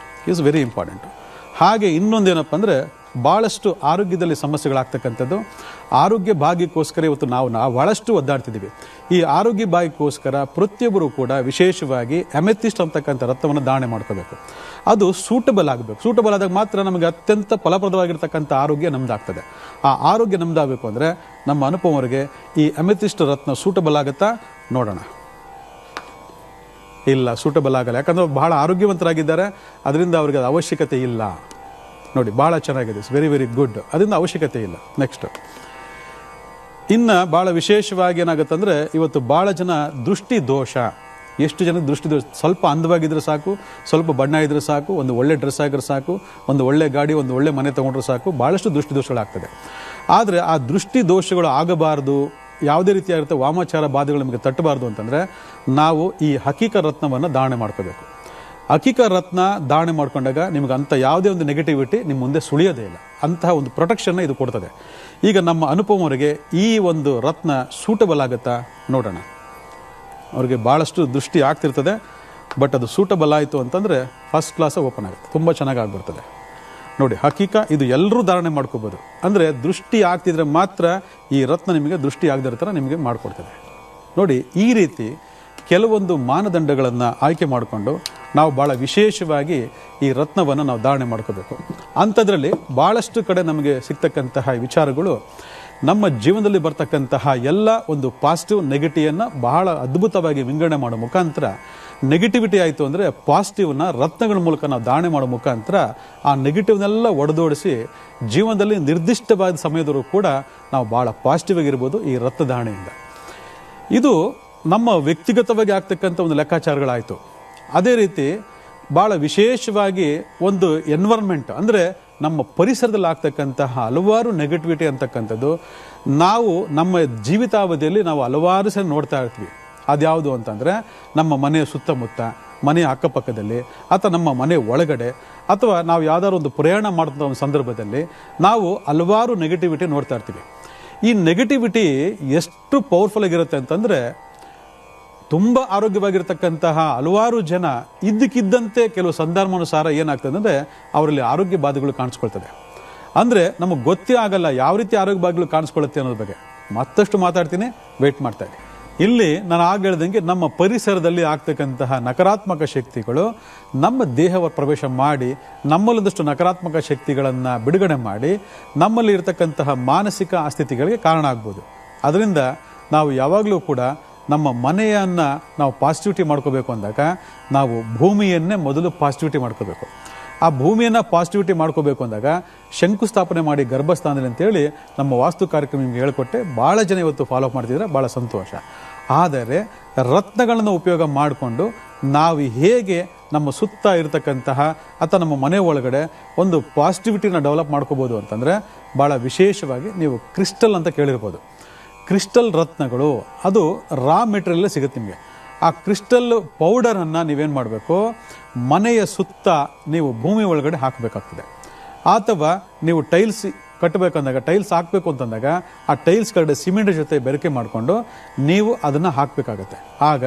Is very important. ಹಾಗೆ ಇನ್ನೊಂದೇನಪ್ಪ ಅಂದರೆ ಭಾಳಷ್ಟು ಆರೋಗ್ಯದಲ್ಲಿ ಸಮಸ್ಯೆಗಳಾಗ್ತಕ್ಕಂಥದ್ದು. ಆರೋಗ್ಯ ಭಾಗ್ಯಕ್ಕೋಸ್ಕರ ಇವತ್ತು ನಾವು ಭಾಳಷ್ಟು ಒದ್ದಾಡ್ತಿದ್ದೀವಿ. ಈ ಆರೋಗ್ಯ ಭಾಗ್ಯಕ್ಕೋಸ್ಕರ ಪ್ರತಿಯೊಬ್ಬರು ಕೂಡ ವಿಶೇಷವಾಗಿ ಅಮೆಥಿಸ್ಟ್ ಅಂತಕ್ಕಂಥ ರತ್ನವನ್ನು ಧಾರಣೆ ಮಾಡ್ಕೋಬೇಕು. ಅದು ಸೂಟಬಲ್ ಆಗಬೇಕು. ಸೂಟಬಲ್ ಆದಾಗ ಮಾತ್ರ ನಮಗೆ ಅತ್ಯಂತ ಫಲಪ್ರದವಾಗಿರ್ತಕ್ಕಂಥ ಆರೋಗ್ಯ ನಮ್ದಾಗ್ತದೆ. ಆ ಆರೋಗ್ಯ ನಮ್ದಾಗಬೇಕು ಅಂದರೆ ನಮ್ಮ ಅನುಪಮವರಿಗೆ ಈ ಅಮೆಥಿಸ್ಟ್ ರತ್ನ ಸೂಟಬಲ್ ಆಗುತ್ತಾ ನೋಡೋಣ. ಇಲ್ಲ, ಸೂಟಬಲ್ ಆಗಲ್ಲ. ಯಾಕಂದರೆ ಬಹಳ ಆರೋಗ್ಯವಂತರಾಗಿದ್ದಾರೆ, ಅದರಿಂದ ಅವ್ರಿಗೆ ಅದು ಅವಶ್ಯಕತೆ ಇಲ್ಲ. ನೋಡಿ, ಭಾಳ ಚೆನ್ನಾಗಿದೆ, ಇಟ್ಸ್ ವೆರಿ ವೆರಿ ಗುಡ್. ಅದರಿಂದ ಅವಶ್ಯಕತೆ ಇಲ್ಲ. ನೆಕ್ಸ್ಟ್ ಇನ್ನು ಭಾಳ ವಿಶೇಷವಾಗಿ ಏನಾಗುತ್ತೆ ಅಂದರೆ ಇವತ್ತು ಭಾಳ ಜನ ದೃಷ್ಟಿ ದೋಷ. ಎಷ್ಟು ಜನಕ್ಕೆ ದೃಷ್ಟಿ ದೋಷ? ಸ್ವಲ್ಪ ಅಂದವಾಗಿದ್ರೆ ಸಾಕು, ಸ್ವಲ್ಪ ಬಣ್ಣ ಇದ್ರೆ ಸಾಕು, ಒಂದು ಒಳ್ಳೆ ಡ್ರೆಸ್ ಆಗಿದ್ರೆ ಸಾಕು, ಒಂದು ಒಳ್ಳೆ ಗಾಡಿ, ಒಂದು ಒಳ್ಳೆ ಮನೆ ತೊಗೊಂಡ್ರೆ ಸಾಕು, ಭಾಳಷ್ಟು ದೃಷ್ಟಿ ದೋಷಗಳಾಗ್ತದೆ. ಆದರೆ ಆ ದೃಷ್ಟಿ ದೋಷಗಳು ಆಗಬಾರ್ದು, ಯಾವುದೇ ರೀತಿಯಾಗಿರುತ್ತೆ ವಾಮಾಚಾರ ಬಾಧೆಗಳು ನಮಗೆ ತಟ್ಟಬಾರ್ದು ಅಂತಂದರೆ ನಾವು ಈ ಹಕೀಕ ರತ್ನವನ್ನು ಧಾರಣೆ ಮಾಡ್ಕೋಬೇಕು. ಹಕೀಕ ರತ್ನ ಧಾರಣೆ ಮಾಡ್ಕೊಂಡಾಗ ನಿಮ್ಗೆ ಅಂಥ ಯಾವುದೇ ಒಂದು ನೆಗೆಟಿವಿಟಿ ನಿಮ್ಮ ಮುಂದೆ ಸುಳಿಯೋದೇ ಇಲ್ಲ. ಅಂತಹ ಒಂದು ಪ್ರೊಟೆಕ್ಷನ್ನ ಇದು ಕೊಡ್ತದೆ. ಈಗ ನಮ್ಮ ಅನುಪಮವರಿಗೆ ಈ ಒಂದು ರತ್ನ ಸೂಟಬಲ್ ಆಗುತ್ತಾ ನೋಡೋಣ. ಅವ್ರಿಗೆ ಭಾಳಷ್ಟು ದೃಷ್ಟಿ ಆಗ್ತಿರ್ತದೆ, ಬಟ್ ಅದು ಸೂಟಬಲ್ ಆಯಿತು ಅಂತಂದರೆ ಫಸ್ಟ್ ಕ್ಲಾಸ ಓಪನ್ ಆಗುತ್ತೆ, ತುಂಬ ಚೆನ್ನಾಗಿ ಆಗಿಬಿಡ್ತದೆ. ನೋಡಿ, ಹಕೀಕ ಇದು ಎಲ್ಲರೂ ಧಾರಣೆ ಮಾಡ್ಕೋಬೋದು. ಅಂದರೆ ದೃಷ್ಟಿ ಆಗ್ತಿದ್ರೆ ಮಾತ್ರ ಈ ರತ್ನ ನಿಮಗೆ ದೃಷ್ಟಿ ಆಗದಿರೋ ಥರ ನಿಮಗೆ ಮಾಡಿಕೊಡ್ತದೆ. ನೋಡಿ, ಈ ರೀತಿ ಕೆಲವೊಂದು ಮಾನದಂಡಗಳನ್ನು ಆಯ್ಕೆ ಮಾಡಿಕೊಂಡು ನಾವು ಭಾಳ ವಿಶೇಷವಾಗಿ ಈ ರತ್ನವನ್ನು ನಾವು ಧಾರಣೆ ಮಾಡ್ಕೋಬೇಕು. ಅಂಥದ್ರಲ್ಲಿ ಭಾಳಷ್ಟು ಕಡೆ ನಮಗೆ ಸಿಗ್ತಕ್ಕಂತಹ ವಿಚಾರಗಳು ನಮ್ಮ ಜೀವನದಲ್ಲಿ ಬರ್ತಕ್ಕಂತಹ ಎಲ್ಲ ಒಂದು ಪಾಸಿಟಿವ್ ನೆಗೆಟಿವನ್ನು ಬಹಳ ಅದ್ಭುತವಾಗಿ ವಿಂಗಡಣೆ ಮಾಡೋ ಮುಖಾಂತರ ನೆಗೆಟಿವಿಟಿ ಆಯಿತು ಅಂದರೆ ಪಾಸಿಟಿವ್ನ ರತ್ನಗಳ ಮೂಲಕ ನಾವು ಧಾರಣೆ ಮಾಡೋ ಮುಖಾಂತರ ಆ ನೆಗೆಟಿವ್ನೆಲ್ಲ ಒಡೆದೋಡಿಸಿ ಜೀವನದಲ್ಲಿ ನಿರ್ದಿಷ್ಟವಾದ ಸಮಯದವರೆಗೂ ಕೂಡ ನಾವು ಭಾಳ ಪಾಸಿಟಿವ್ ಆಗಿರ್ಬೋದು ಈ ರತ್ನ ಧಾರಣೆಯಿಂದ. ಇದು ನಮ್ಮ ವ್ಯಕ್ತಿಗತವಾಗಿ ಆಗ್ತಕ್ಕಂಥ ಒಂದು ಲೆಕ್ಕಾಚಾರಗಳಾಯಿತು. ಅದೇ ರೀತಿ ಭಾಳ ವಿಶೇಷವಾಗಿ ಒಂದು ಎನ್ವೈರನ್ಮೆಂಟ್ ಅಂದರೆ ನಮ್ಮ ಪರಿಸರದಲ್ಲಿ ಆಗ್ತಕ್ಕಂತಹ ಹಲವಾರು ನೆಗೆಟಿವಿಟಿ ಅಂತಕ್ಕಂಥದ್ದು ನಾವು ನಮ್ಮ ಜೀವಿತಾವಧಿಯಲ್ಲಿ ನಾವು ಹಲವಾರು ಸಲ ನೋಡ್ತಾ ಇರ್ತೀವಿ. ಅದ್ಯಾವುದು ಅಂತಂದರೆ ನಮ್ಮ ಮನೆಯ ಸುತ್ತಮುತ್ತ, ಮನೆಯ ಅಕ್ಕಪಕ್ಕದಲ್ಲಿ, ಅಥವಾ ನಮ್ಮ ಮನೆ ಒಳಗಡೆ, ಅಥವಾ ನಾವು ಯಾವ್ದಾದ್ರು ಒಂದು ಪ್ರಯಾಣ ಮಾಡುವಂಥ ಒಂದು ಸಂದರ್ಭದಲ್ಲಿ ನಾವು ಹಲವಾರು ನೆಗೆಟಿವಿಟಿ ನೋಡ್ತಾ ಇರ್ತೀವಿ. ಈ ನೆಗೆಟಿವಿಟಿ ಎಷ್ಟು ಪವರ್ಫುಲ್ ಆಗಿರುತ್ತೆ ಅಂತಂದರೆ ತುಂಬ ಆರೋಗ್ಯವಾಗಿರ್ತಕ್ಕಂತಹ ಹಲವಾರು ಜನ ಇದ್ದಕ್ಕಿದ್ದಂತೆ ಕೆಲವು ಸಂದರ್ಭಾನುಸಾರ ಏನಾಗ್ತದೆ ಅಂದರೆ ಅವರಲ್ಲಿ ಆರೋಗ್ಯ ಬಾಧೆಗಳು ಕಾಣಿಸ್ಕೊಳ್ತದೆ. ಅಂದರೆ ನಮಗೆ ಗೊತ್ತೇ ಆಗಲ್ಲ ಯಾವ ರೀತಿ ಆರೋಗ್ಯ ಬಾಧೆಗಳು ಕಾಣಿಸ್ಕೊಳ್ಳುತ್ತೆ ಅನ್ನೋದ್ರ ಬಗ್ಗೆ. ಮತ್ತಷ್ಟು ಮಾತಾಡ್ತೀನಿ, ವೆಯ್ಟ್ ಮಾಡ್ತಾ ಇದ್ದೀನಿ. ಇಲ್ಲಿ ನಾನು ಆಗ ಹೇಳ್ದಂಗೆ ನಮ್ಮ ಪರಿಸರದಲ್ಲಿ ಆಗ್ತಕ್ಕಂತಹ ನಕಾರಾತ್ಮಕ ಶಕ್ತಿಗಳು ನಮ್ಮ ದೇಹವ ಪ್ರವೇಶ ಮಾಡಿ ನಮ್ಮಲ್ಲೊಂದಷ್ಟು ನಕಾರಾತ್ಮಕ ಶಕ್ತಿಗಳನ್ನು ಬಿಡುಗಡೆ ಮಾಡಿ ನಮ್ಮಲ್ಲಿ ಇರತಕ್ಕಂತಹ ಮಾನಸಿಕ ಅಸ್ಥಿತಿಗಳಿಗೆ ಕಾರಣ ಆಗ್ಬೋದು. ಅದರಿಂದ ನಾವು ಯಾವಾಗಲೂ ಕೂಡ ನಮ್ಮ ಮನೆಯನ್ನು ನಾವು ಪಾಸಿಟಿವಿಟಿ ಮಾಡ್ಕೋಬೇಕು ಅಂದಾಗ ನಾವು ಭೂಮಿಯನ್ನೇ ಮೊದಲು ಪಾಸಿಟಿವಿಟಿ ಮಾಡ್ಕೋಬೇಕು. ಆ ಭೂಮಿಯನ್ನು ಪಾಸಿಟಿವಿಟಿ ಮಾಡ್ಕೋಬೇಕು ಅಂದಾಗ ಶಂಕುಸ್ಥಾಪನೆ ಮಾಡಿ ಗರ್ಭಸ್ಥಾನದಲ್ಲಿ ಅಂತೇಳಿ ನಮ್ಮ ವಾಸ್ತು ಕಾರ್ಯಕ್ರಮ ನಿಮ್ಗೆ ಹೇಳ್ಕೊಟ್ಟೆ. ಭಾಳ ಜನ ಇವತ್ತು ಫಾಲೋ ಅಪ್ ಮಾಡ್ತಿದ್ರೆ ಭಾಳ ಸಂತೋಷ. ಆದರೆ ರತ್ನಗಳನ್ನು ಉಪಯೋಗ ಮಾಡಿಕೊಂಡು ನಾವು ಹೇಗೆ ನಮ್ಮ ಸುತ್ತ ಇರತಕ್ಕಂತಹ ಅಥವಾ ನಮ್ಮ ಮನೆ ಒಳಗಡೆ ಒಂದು ಪಾಸಿಟಿವಿಟಿನ ಡೆವಲಪ್ ಮಾಡ್ಕೋಬೋದು ಅಂತಂದರೆ ಭಾಳ ವಿಶೇಷವಾಗಿ ನೀವು ಕ್ರಿಸ್ಟಲ್ ಅಂತ ಕೇಳಿರ್ಬೋದು. ಕ್ರಿಸ್ಟಲ್ ರತ್ನಗಳು ಅದು ರಾ ಮೆಟೀರಿಯಲ್ಲೇ ಸಿಗುತ್ತೆ ನಿಮಗೆ. ಆ ಕ್ರಿಸ್ಟಲ್ ಪೌಡರನ್ನು ನೀವೇನು ಮಾಡಬೇಕು, ಮನೆಯ ಸುತ್ತ ನೀವು ಭೂಮಿ ಒಳಗಡೆ ಹಾಕಬೇಕಾಗ್ತದೆ. ಅಥವಾ ನೀವು ಟೈಲ್ಸ್ ಕಟ್ಟಬೇಕಂದಾಗ, ಟೈಲ್ಸ್ ಹಾಕಬೇಕು ಅಂತಂದಾಗ ಆ ಟೈಲ್ಸ್ ಕಡೆ ಸಿಮೆಂಟ್ ಜೊತೆ ಬೆರಕೆ ಮಾಡಿಕೊಂಡು ನೀವು ಅದನ್ನು ಹಾಕಬೇಕಾಗತ್ತೆ. ಆಗ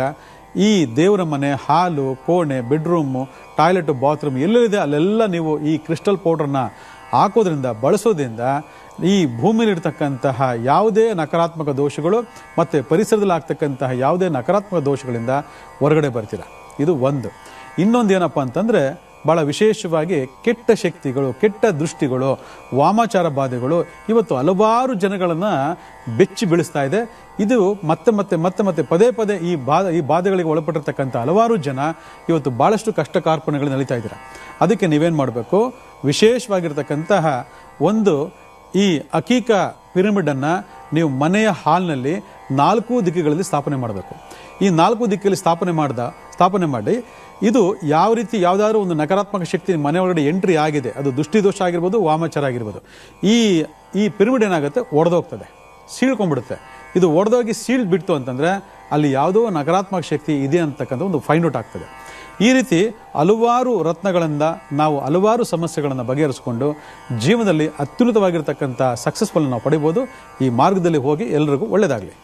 ಈ ದೇವರ ಮನೆ, ಹಾಲು, ಕೋಣೆ, ಬೆಡ್ರೂಮು, ಟಾಯ್ಲೆಟು, ಬಾತ್ರೂಮ್ ಎಲ್ಲೆಲ್ಲಿದೆ ಅಲ್ಲೆಲ್ಲ ನೀವು ಈ ಕ್ರಿಸ್ಟಲ್ ಪೌಡ್ರನ್ನ ಹಾಕೋದ್ರಿಂದ, ಬಳಸೋದ್ರಿಂದ ಈ ಭೂಮಿಯಲ್ಲಿರ್ತಕ್ಕಂತಹ ಯಾವುದೇ ನಕಾರಾತ್ಮಕ ದೋಷಗಳು ಮತ್ತು ಪರಿಸರದಲ್ಲಿ ಆಗ್ತಕ್ಕಂತಹ ಯಾವುದೇ ನಕಾರಾತ್ಮಕ ದೋಷಗಳಿಂದ ಹೊರಗಡೆ ಬರ್ತೀರ. ಇದು ಒಂದು. ಇನ್ನೊಂದು ಏನಪ್ಪ ಅಂತಂದರೆ ಭಾಳ ವಿಶೇಷವಾಗಿ ಕೆಟ್ಟ ಶಕ್ತಿಗಳು, ಕೆಟ್ಟ ದೃಷ್ಟಿಗಳು, ವಾಮಾಚಾರ ಬಾಧೆಗಳು ಇವತ್ತು ಹಲವಾರು ಜನಗಳನ್ನು ಬೆಚ್ಚಿ ಬೀಳಿಸ್ತಾ ಇದೆ. ಇದು ಮತ್ತೆ ಮತ್ತೆ ಮತ್ತೆ ಮತ್ತೆ ಪದೇ ಪದೇ ಈ ಬಾಧೆಗಳಿಗೆ ಒಳಪಟ್ಟಿರ್ತಕ್ಕಂಥ ಹಲವಾರು ಜನ ಇವತ್ತು ಭಾಳಷ್ಟು ಕಷ್ಟ ಕಾರ್ಪಣ್ಯಗಳು ನಡೀತಾ ಇದ್ದೀರ. ಅದಕ್ಕೆ ನೀವೇನು ಮಾಡಬೇಕು, ವಿಶೇಷವಾಗಿರ್ತಕ್ಕಂತಹ ಒಂದು ಈ ಅಕೀಕ ಪಿರಮಿಡನ್ನು ನೀವು ಮನೆಯ ಹಾಲ್ನಲ್ಲಿ 4 ದಿಕ್ಕುಗಳಲ್ಲಿ ಸ್ಥಾಪನೆ ಮಾಡಬೇಕು. ಈ 4 ದಿಕ್ಕಲ್ಲಿ ಸ್ಥಾಪನೆ ಮಾಡಿ ಇದು ಯಾವ ರೀತಿ ಯಾವುದಾದ್ರೂ ಒಂದು ನಕಾರಾತ್ಮಕ ಶಕ್ತಿ ಮನೆ ಒಳಗಡೆ ಎಂಟ್ರಿ ಆಗಿದೆ, ಅದು ದೃಷ್ಟಿದೋಷ ಆಗಿರ್ಬೋದು, ವಾಮಾಚಾರ ಆಗಿರ್ಬೋದು, ಈ ಪಿರಮಿಡ್ ಏನಾಗುತ್ತೆ, ಒಡೆದೋಗ್ತದೆ, ಸೀಳ್ಕೊಂಡ್ಬಿಡುತ್ತೆ. ಇದು ಒಡೆದೋಗಿ ಸೀಳ್ ಬಿಡ್ತು ಅಂತಂದರೆ ಅಲ್ಲಿ ಯಾವುದೋ ನಕಾರಾತ್ಮಕ ಶಕ್ತಿ ಇದೆ ಅಂತಕ್ಕಂಥ ಒಂದು ಫೈಂಡ್ ಔಟ್ ಆಗ್ತದೆ. ಈ ರೀತಿ ಹಲವಾರು ರತ್ನಗಳಿಂದ ನಾವು ಹಲವಾರು ಸಮಸ್ಯೆಗಳನ್ನು ಬಗೆಹರಿಸಿಕೊಂಡು ಜೀವನದಲ್ಲಿ ಅತ್ಯುನ್ನತವಾಗಿರ್ತಕ್ಕಂಥ ಸಕ್ಸಸ್ಫುಲ್ ನಾವು ಪಡಿಬೋದು. ಈ ಮಾರ್ಗದಲ್ಲಿ ಹೋಗಿ ಎಲ್ಲರಿಗೂ ಒಳ್ಳೆಯದಾಗಲಿ.